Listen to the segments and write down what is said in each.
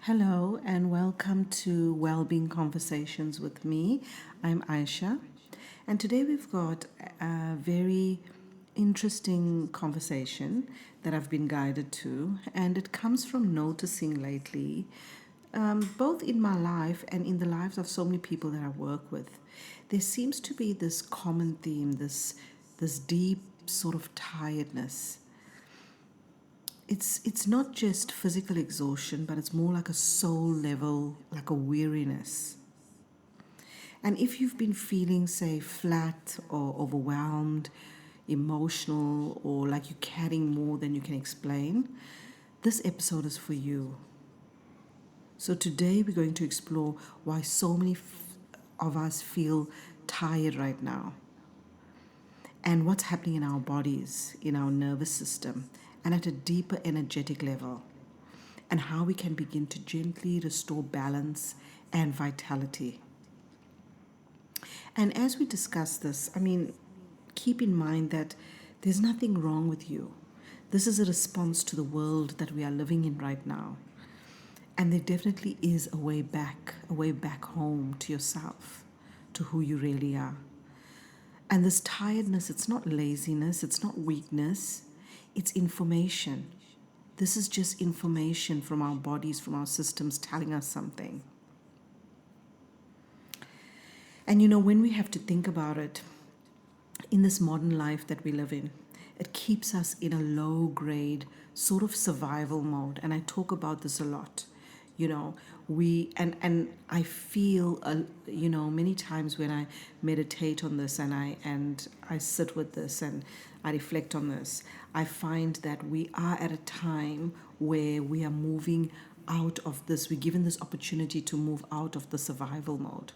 Hello and welcome to Wellbeing Conversations with me. I'm Ayesha, and today we've got a very interesting conversation that I've been guided to, and it comes from noticing lately, both in my life and in the lives of so many people that I work with. There seems to be this common theme, this deep sort of tiredness. It's not just physical exhaustion, but it's more like a soul level, like a weariness. And if you've been feeling, say, flat or overwhelmed, emotional, or like you're carrying more than you can explain, this episode is for you. So today we're going to explore why so many of us feel tired right now, and what's happening in our bodies, in our nervous system, and at a deeper energetic level, and how we can begin to gently restore balance and vitality. And as we discuss this, keep in mind that there's nothing wrong with you. This is a response to the world that we are living in right now. And there definitely is a way back home to yourself, to who you really are. And this tiredness, it's not laziness, it's not weakness, it's information. This is just information from our bodies, from our systems telling us something. And when we have to think about it, in this modern life that we live in, it keeps us in a low grade sort of survival mode. And I talk about this a lot. We and I feel many times when I meditate on this and I sit with this and I reflect on this, I find that we are at a time where we are moving out of this. We're given this opportunity to move out of the survival mode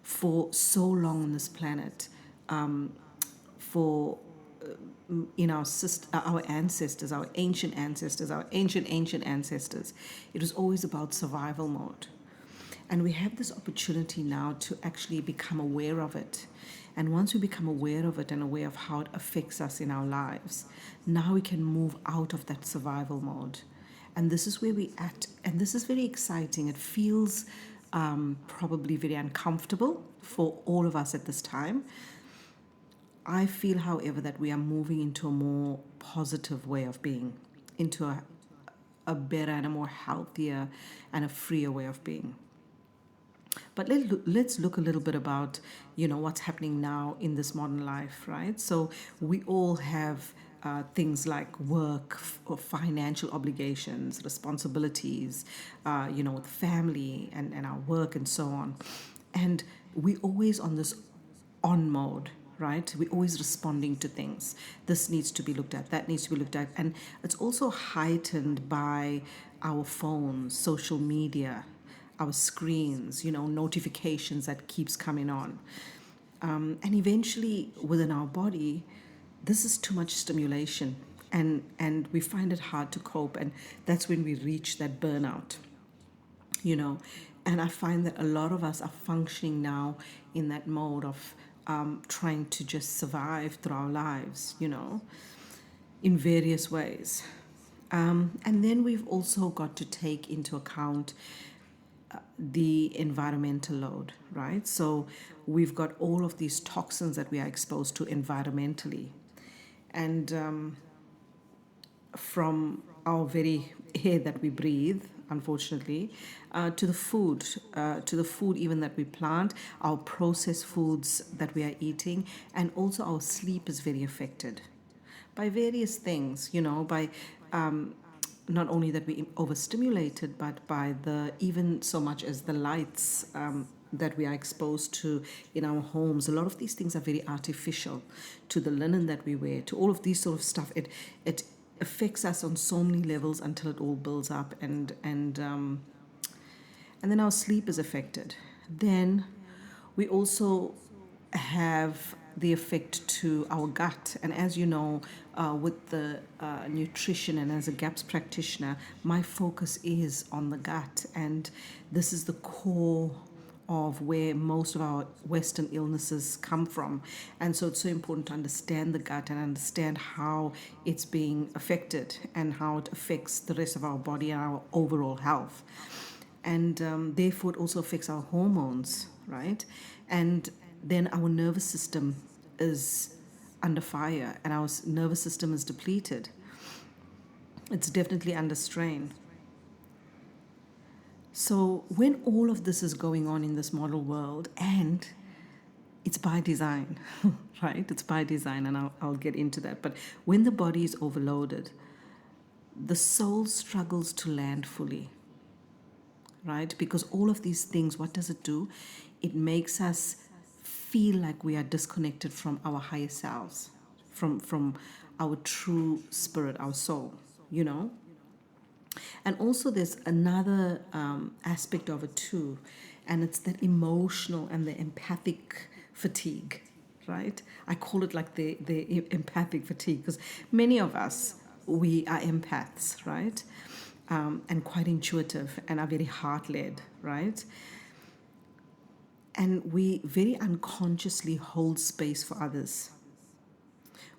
for so long on this planet, for our ancestors, our ancient ancestors, our ancient ancestors. It was always about survival mode. And we have this opportunity now to actually become aware of it. And once we become aware of it and aware of how it affects us in our lives, now we can move out of that survival mode. And this is where we at. And this is very exciting. It feels probably very uncomfortable for all of us at this time. I feel, however, that we are moving into a more positive way of being, into a better and a more healthier and a freer way of being. But let's look a little bit about, what's happening now in this modern life, right? So we all have things like work or financial obligations, responsibilities, with family and our work and so on. And we always on this on mode, right? We're always responding to things. This needs to be looked at, that needs to be looked at. And it's also heightened by our phones, social media, our screens, notifications that keeps coming on. And eventually within our body, this is too much stimulation and we find it hard to cope. And that's when we reach that burnout, you know. And I find that a lot of us are functioning now in that mode of trying to just survive through our lives, in various ways. And then we've also got to take into account the environmental load, right? So we've got all of these toxins that we are exposed to environmentally. And from our very air that we breathe, unfortunately, to the food even that we plant, our processed foods that we are eating, and also our sleep is very affected by various things, by not only that we overstimulated, but by the even so much as the lights that we are exposed to in our homes. A lot of these things are very artificial, to the linen that we wear, to all of these sort of stuff. It affects us on so many levels until it all builds up, and then our sleep is affected. Then we also have the effect to our gut. And as you know, with the nutrition and as a GAPS practitioner, my focus is on the gut. And this is the core of where most of our Western illnesses come from. And so it's so important to understand the gut and understand how it's being affected and how it affects the rest of our body and our overall health. And therefore it also affects our hormones, right? And then our nervous system is under fire, and our nervous system is depleted. It's definitely under strain. So when all of this is going on in this model world, and it's by design, right? It's by design, and I'll get into that. But when the body is overloaded, the soul struggles to land fully, right? Because all of these things, what does it do? It makes us feel like we are disconnected from our higher selves, from our true spirit, our soul, you know? And also, there's another aspect of it too, and it's that emotional and the empathic fatigue, right? I call it like the empathic fatigue, because many of us, we are empaths, right? And quite intuitive and are very heart led, right? And we very unconsciously hold space for others.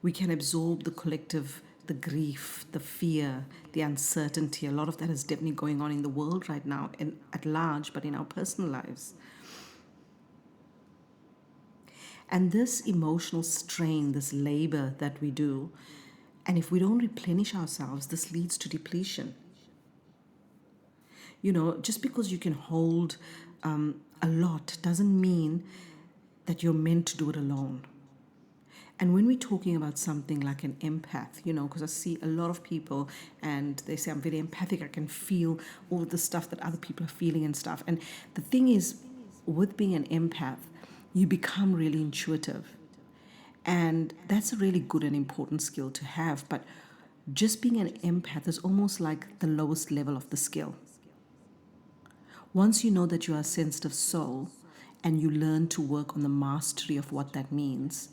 We can absorb the collective, the grief, the fear, the uncertainty. A lot of that is definitely going on in the world right now, and at large, but in our personal lives. And this emotional strain, this labor that we do, and if we don't replenish ourselves, this leads to depletion. You know, just because you can hold a lot doesn't mean that you're meant to do it alone. And when we're talking about something like an empath, you know, because I see a lot of people and they say, I'm very empathic, I can feel all the stuff that other people are feeling and stuff. And the thing is, with being an empath, you become really intuitive. And that's a really good and important skill to have. But just being an empath is almost like the lowest level of the skill. Once you know that you are a sensitive soul and you learn to work on the mastery of what that means,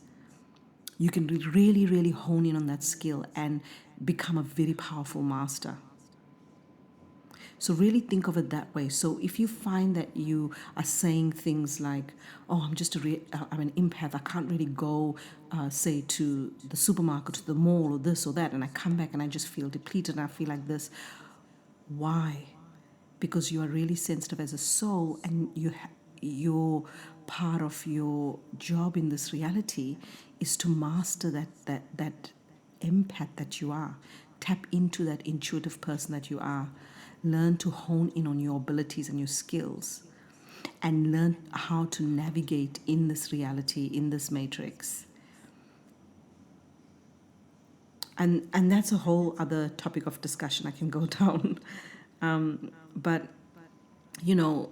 you can really, really hone in on that skill and become a very powerful master. So really think of it that way. So if you find that you are saying things like, "Oh, I'm an empath. I can't really go, say, to the supermarket, to the mall, or this or that," and I come back and I just feel depleted and I feel like this. Why? Because you are really sensitive as a soul, and your part of your job in this reality is to master that empath that you are. Tap into that intuitive person that you are. Learn to hone in on your abilities and your skills, and learn how to navigate in this reality, in this matrix. And that's a whole other topic of discussion I can go down. But you know,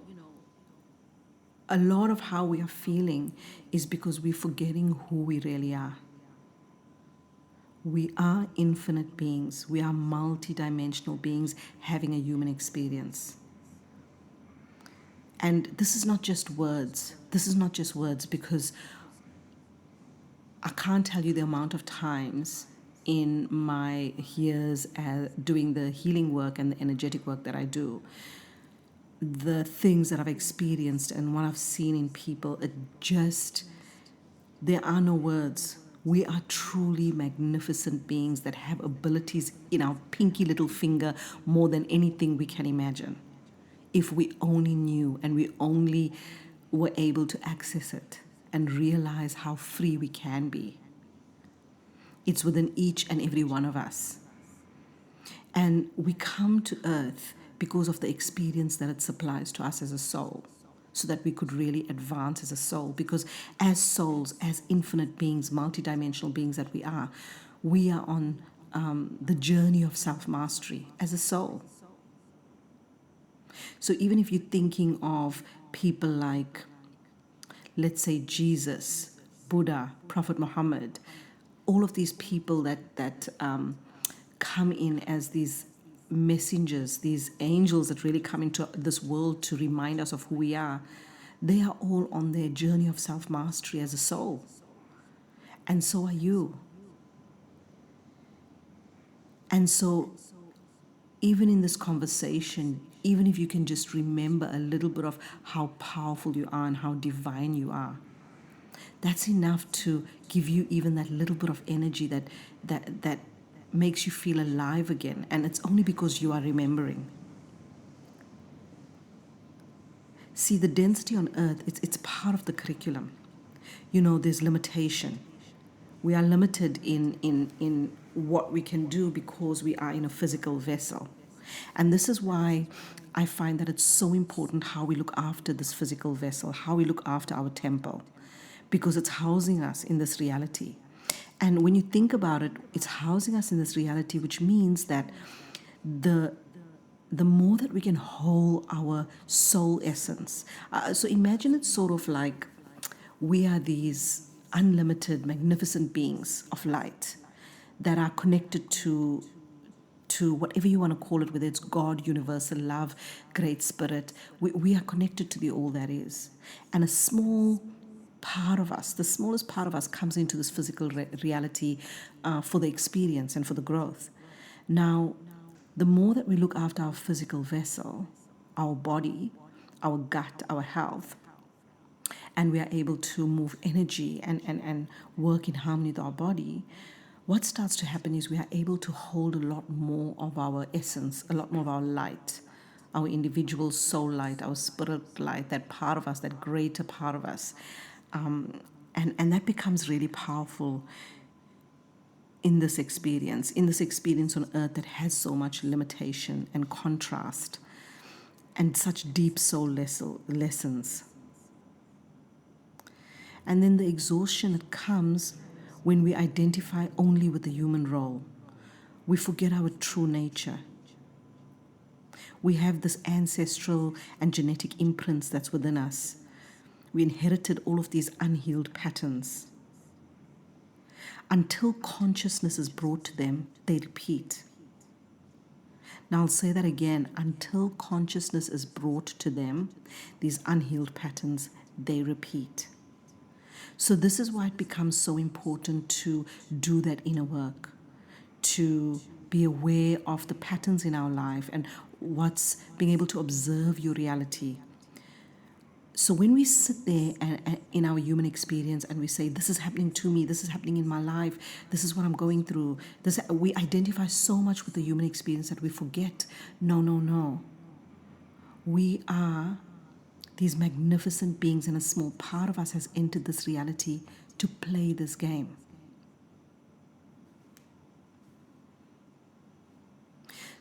a lot of how we are feeling is because we're forgetting who we really are. We are infinite beings. We are multidimensional beings having a human experience. And this is not just words. This is not just words, because I can't tell you the amount of times in my years doing the healing work and the energetic work that I do, the things that I've experienced and what I've seen in people, there are no words. We are truly magnificent beings that have abilities in our pinky little finger more than anything we can imagine. If we only knew and we only were able to access it and realize how free we can be. It's within each and every one of us. And we come to earth because of the experience that it supplies to us as a soul, so that we could really advance as a soul. Because as souls, as infinite beings, multidimensional beings that we are on the journey of self-mastery as a soul. So even if you're thinking of people like, let's say, Jesus, Buddha, Prophet Muhammad, all of these people that come in as these messengers, these angels that really come into this world to remind us of who we are, they are all on their journey of self-mastery as a soul. And so are you. And so even in this conversation, even if you can just remember a little bit of how powerful you are and how divine you are, that's enough to give you even that little bit of energy that makes you feel alive again. And it's only because you are remembering. See, the density on earth, it's part of the curriculum. You know, there's limitation. We are limited in what we can do because we are in a physical vessel. And this is why I find that it's so important how we look after this physical vessel, how we look after our temple, because it's housing us in this reality. And when you think about it, it's housing us in this reality, which means that the the more that we can hold our soul essence. So imagine it's sort of like we are these unlimited, magnificent beings of light that are connected to whatever you want to call it, whether it's God, universal love, great spirit. We are connected to the all that is. And a small part of us, the smallest part of us, comes into this physical reality for the experience and for the growth. Now, the more that we look after our physical vessel, our body, our gut, our health, and we are able to move energy and work in harmony with our body, what starts to happen is we are able to hold a lot more of our essence, a lot more of our light, our individual soul light, our spirit light, that part of us, that greater part of us. And that becomes really powerful in this experience on earth that has so much limitation and contrast and such deep soul lessons. And then the exhaustion that comes when we identify only with the human role. We forget our true nature. We have this ancestral and genetic imprints that's within us. We inherited all of these unhealed patterns. Until consciousness is brought to them, they repeat. Now I'll say that again. Until consciousness is brought to them, these unhealed patterns, they repeat. So this is why it becomes so important to do that inner work, to be aware of the patterns in our life and what's being able to observe your reality. So when we sit there and in our human experience and we say, this is happening to me, this is happening in my life, this is what I'm going through, we identify so much with the human experience that we forget, no. We are these magnificent beings, and a small part of us has entered this reality to play this game.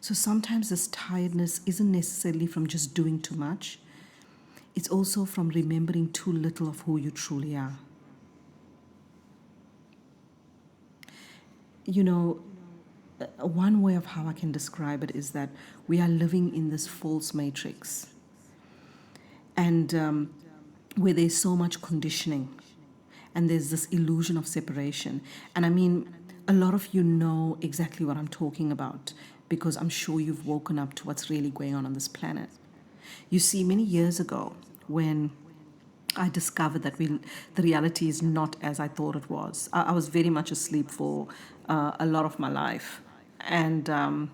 So sometimes this tiredness isn't necessarily from just doing too much. It's also from remembering too little of who you truly are. You know, one way of how I can describe it is that we are living in this false matrix. And where there's so much conditioning and there's this illusion of separation. And I mean, a lot of you know exactly what I'm talking about because I'm sure you've woken up to what's really going on this planet. You see, many years ago, when I discovered that the reality is not as I thought it was, I was very much asleep for a lot of my life. And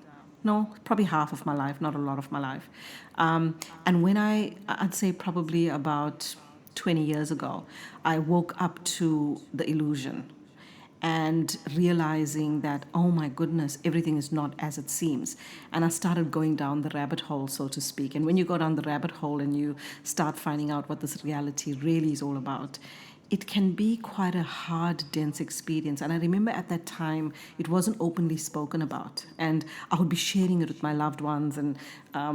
no, probably half of my life, not a lot of my life. And when I'd say probably about 20 years ago, I woke up to the illusion and realizing that, oh my goodness, everything is not as it seems. And I started going down the rabbit hole, so to speak. And when you go down the rabbit hole and you start finding out what this reality really is all about, it can be quite a hard, dense experience. And I remember at that time, it wasn't openly spoken about. And I would be sharing it with my loved ones. And I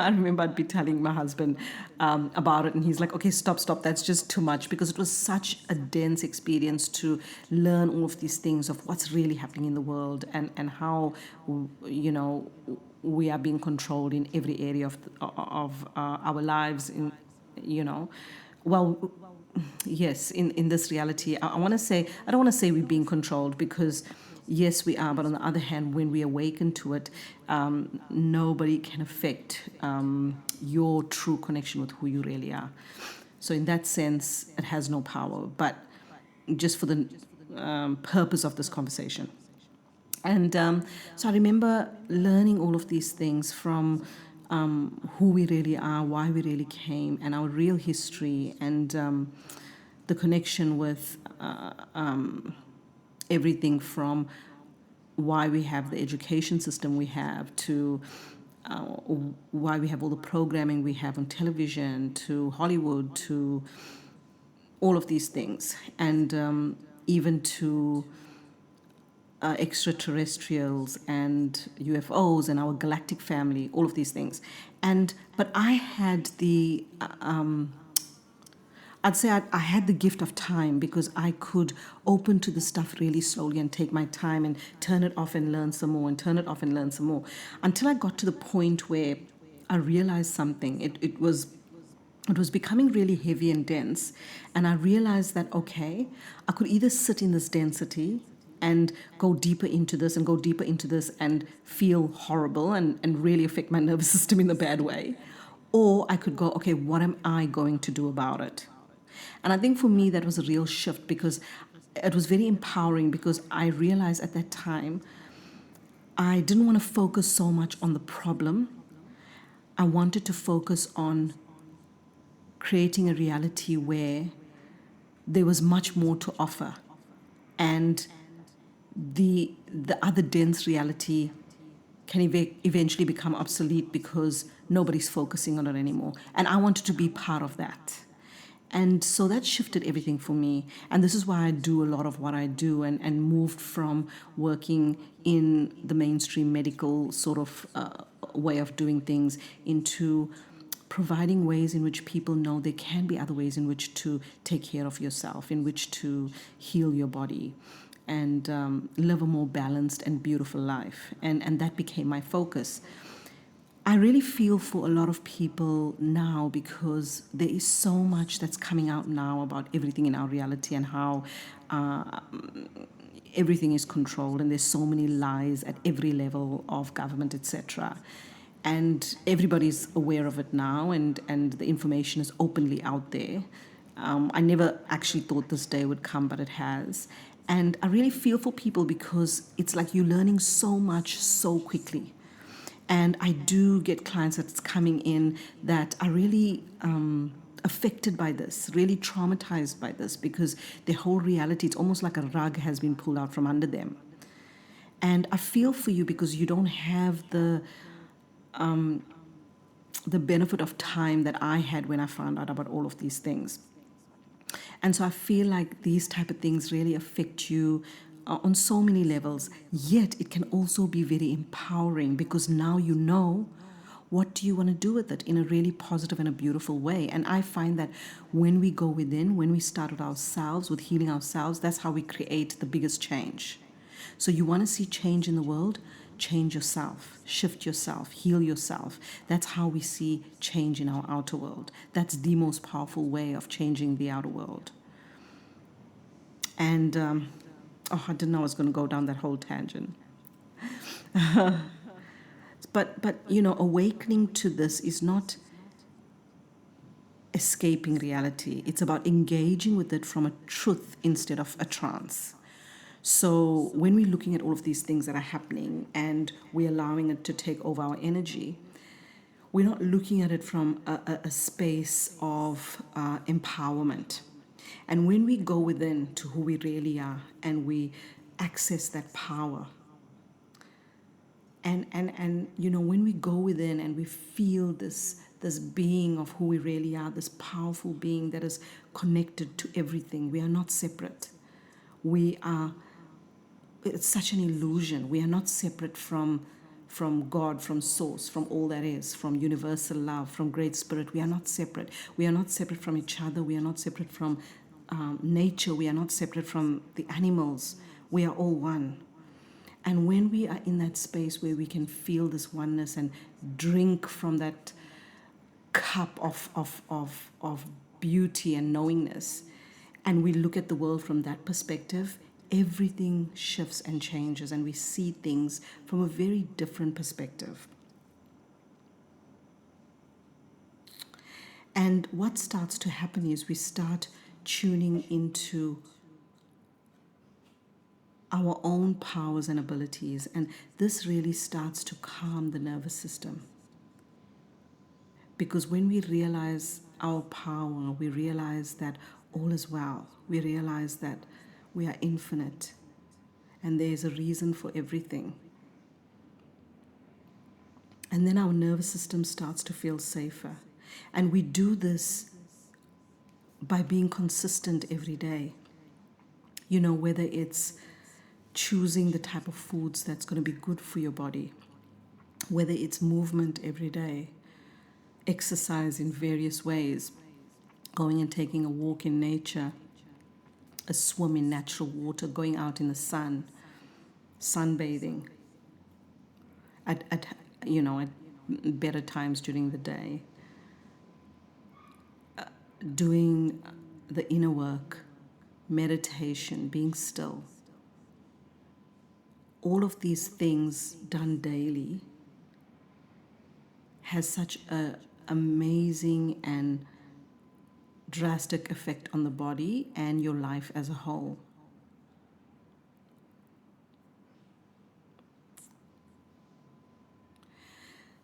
remember I'd be telling my husband about it. And he's like, okay, stop, that's just too much. Because it was such a dense experience to learn all of these things of what's really happening in the world and how, you know, we are being controlled in every area of our lives, well, yes, in this reality, I want to say, I don't want to say we're being controlled because yes, we are. But on the other hand, when we awaken to it, nobody can affect your true connection with who you really are. So in that sense, it has no power, but just for the purpose of this conversation. And so I remember learning all of these things from who we really are, why we really came, and our real history, and the connection with everything from why we have the education system we have to why we have all the programming we have on television, to Hollywood, to all of these things, and even to extraterrestrials and UFOs and our galactic family, all of these things. But I had I'd say I had the gift of time, because I could open to the stuff really slowly and take my time and turn it off and learn some more and turn it off and learn some more, until I got to the point where I realized something. It was becoming really heavy and dense, and I realized that, okay, I could either sit in this density and go deeper into this and go deeper into this and feel horrible and really affect my nervous system in a bad way, or I could go, okay, what am I going to do about it? And I think for me that was a real shift, because it was very empowering, because I realized at that time I didn't want to focus so much on the problem. I wanted to focus on creating a reality where there was much more to offer, and the other dense reality can eventually become obsolete because nobody's focusing on it anymore. And I wanted to be part of that. And so that shifted everything for me. And this is why I do a lot of what I do, and moved from working in the mainstream medical sort of way of doing things into providing ways in which people know there can be other ways in which to take care of yourself, in which to heal your body, and live a more balanced and beautiful life. And that became my focus. I really feel for a lot of people now, because there is so much that's coming out now about everything in our reality, and how everything is controlled, and there's so many lies at every level of government, etc. And everybody's aware of it now, and the information is openly out there. I never actually thought this day would come, but it has. And I really feel for people, because it's like you're learning so much so quickly. And I do get clients that's coming in that are really affected by this, really traumatized by this, because their whole reality, it's almost like a rug has been pulled out from under them. And I feel for you, because you don't have the benefit of time that I had when I found out about all of these things. And so I feel like these type of things really affect you on so many levels. Yet it can also be very empowering, because now you know what do you want to do with it in a really positive and a beautiful way. And I find that when we go within, when we start with ourselves, with healing ourselves, that's how we create the biggest change. So you want to see change in the world? Change yourself, shift yourself, heal yourself. That's how we see change in our outer world. That's the most powerful way of changing the outer world. And I didn't know I was going to go down that whole tangent. But awakening to this is not escaping reality. It's about engaging with it from a truth instead of a trance. So when we're looking at all of these things that are happening and we're allowing it to take over our energy, we're not looking at it from a space of empowerment. And when we go within to who we really are, and we access that power, and when we go within and we feel this being of who we really are, this powerful being that is connected to everything, we are not separate. It's such an illusion. We are not separate from God, from source, from all that is, from universal love, from great spirit. We are not separate. We are not separate from each other. We are not separate from nature. We are not separate from the animals. We are all one. And when we are in that space where we can feel this oneness and drink from that cup of beauty and knowingness, and we look at the world from that perspective, everything shifts and changes, and we see things from a very different perspective. And what starts to happen is we start tuning into our own powers and abilities, and this really starts to calm the nervous system. Because when we realize our power, we realize that all is well, we realize that we are infinite and there is a reason for everything. And then our nervous system starts to feel safer. And we do this by being consistent every day. Whether it's choosing the type of foods that's going to be good for your body, whether it's movement every day, exercise in various ways, going and taking a walk in nature, a swim in natural water, going out in the sun, sunbathing at better times during the day, doing the inner work, meditation, being still. All of these things done daily has such an amazing and drastic effect on the body and your life as a whole.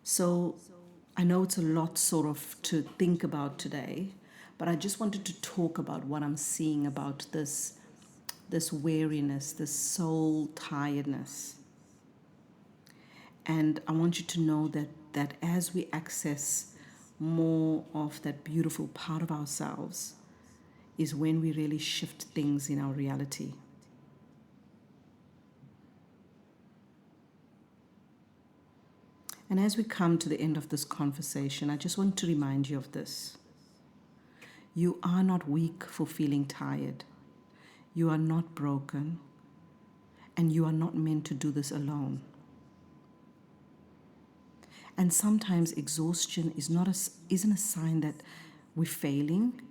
So I know it's a lot sort of to think about today, but I just wanted to talk about what I'm seeing about this weariness, this soul tiredness. And I want you to know that as we access more of that beautiful part of ourselves is when we really shift things in our reality. And as we come to the end of this conversation, I just want to remind you of this. You are not weak for feeling tired. You are not broken. And you are not meant to do this alone. And sometimes exhaustion isn't a sign that we're failing.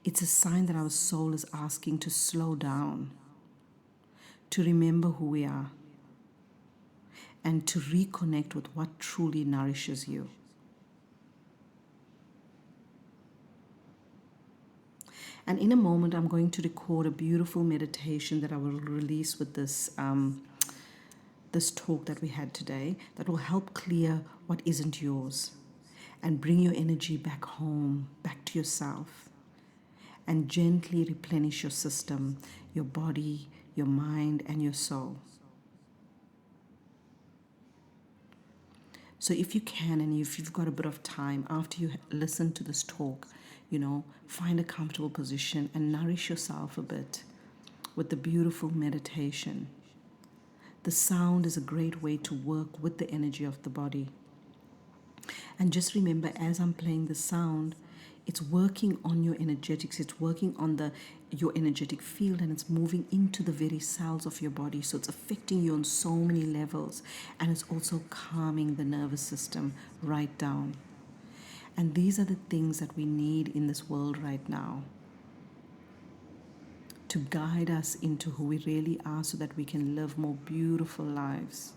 It's a sign that our soul is asking to slow down, to remember who we are, and to reconnect with what truly nourishes you. And in a moment, I'm going to record a beautiful meditation that I will release with this talk that we had today that will help clear what isn't yours and bring your energy back home, back to yourself, and gently replenish your system, your body, your mind, and your soul. So if you can, and if you've got a bit of time after you listen to this talk, find a comfortable position and nourish yourself a bit with the beautiful meditation. The sound is a great way to work with the energy of the body. And just remember, as I'm playing the sound, it's working on your energetics, it's working on your energetic field, and it's moving into the very cells of your body. So it's affecting you on so many levels, and it's also calming the nervous system right down. And these are the things that we need in this world right now to guide us into who we really are so that we can live more beautiful lives.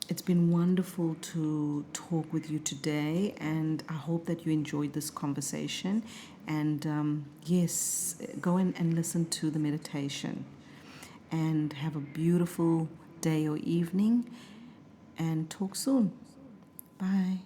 It's been wonderful to talk with you today, and I hope that you enjoyed this conversation. And yes, go in and listen to the meditation, and have a beautiful day or evening, and talk soon. Bye.